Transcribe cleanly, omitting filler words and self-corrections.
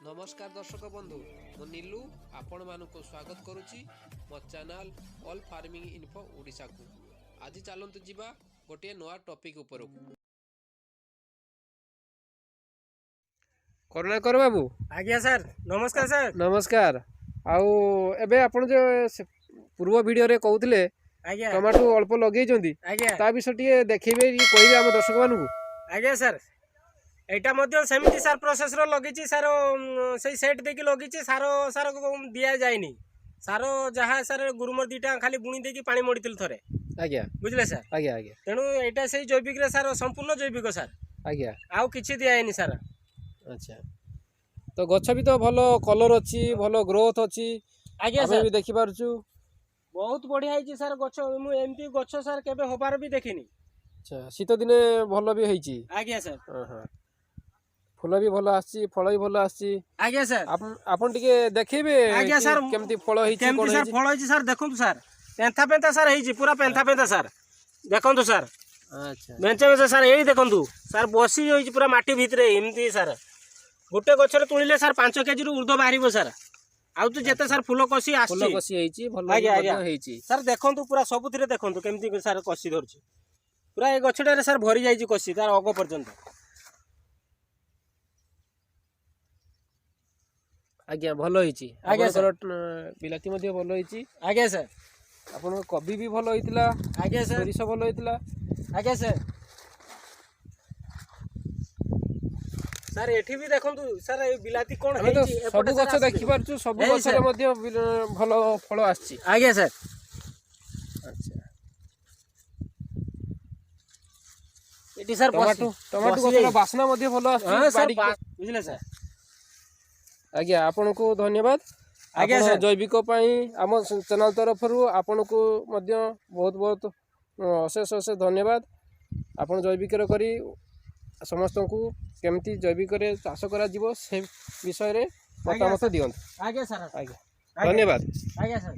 नमस्कार दर्शक बंधु मो नीलू आपण मानक स्वागत करुच्ची मो channel all farming info Odisha को। आज चलतु जीवा गोटे नया टॉपिक ऊपर करुणाकर बाबू। आज्ञा सर नमस्कार सर। नमस्कार। आउ एबे आपण जो पूर्व वीडियो रे कहउतले आज्ञा टमाटो अल्प लगेई जंदी आज्ञा ता विषय टिए देखिबे कहबे हम दर्शक मानू। आज्ञा सर एटा मध्य सेमिति सार प्रोसेस रो लगिची सार सेई सेट देकी लगिची सार सार दिया जायनी सार जहा सर गुरुमर दीटा खाली बुणी देकी पानी मोड़ीतिल थरे। आज्ञा बुझले सर। आज्ञा आज्ञा तेणु एटा सेई जैविक रे सार संपूर्ण जैविक सर। आज्ञा आउ किछि दियायनी सर। अच्छा तो गछ भी तो भलो कलर अच्छी भलो ग्रोथ अच्छी। आज्ञा सर सर भी देखि पारछु बहुत बढ़िया है सर गछ मु एमती गछ सर केबे होबार भी देखिनी। अच्छा शीत दिने भलो भी होईची। आज्ञा सर हां फूल भी भलो आसी फल भी भलो आसी। आज्ञा सर आपन टिके देखिबे आज्ञा सर केमती फल होईची कोन सर फल होईची सर देखंतु सर पेंथा पेंथा सर होईची पूरा पेंथा पेंथा सर देखंतु सर। अच्छा बेंचे बेंचे सर यही देखंतु सर बसी होईची पूरा माटी भितरे एमती सर गोटे गछरे तुलिले सर 5 केजी रु ऊर्ध्व बाहरिबो सर। आउ तू जेते सर फूल कसी आसी फूल कसी होईची भलो आज्ञा मध्य होईची सर देखंतु पूरा सबुथिरे देखंतु केमती सर कसी धरची पूरा ए गछडे सर भरी जाईची कसी तार अग पर्यंत। आज्ञा भलो होईची। आज्ञा सर बिलाती मध्य भलो होईची। आज्ञा सर आपन कबी भी भलो होइतला। आज्ञा सर सरिस भलो होइतला। आज्ञा सर सर एठी भी देखंतु सर ए बिलाती कोन हम तो हेची सब गछ देखि पारछु सब गछ रे मध्य भलो फल आछि। आज्ञा सर अच्छा एठी सर टमाटो टमाटो गछर बासना मध्य भलो आछि बाडी। बुझले सर। आज्ञा आपन को धन्यवाद। आज्ञा आपण सर जैविक पई आम चैनल तरफ रु आपन को मध्य बहुत बहुत अशेष अशेष धन्यवाद। आपण जैविक रे करी समस्त को केमती जैविक रे चाष करा जीवो से विषय रे मतामत दियंत। आज्ञा सर आज्ञा धन्यवाद। आज्ञा सर।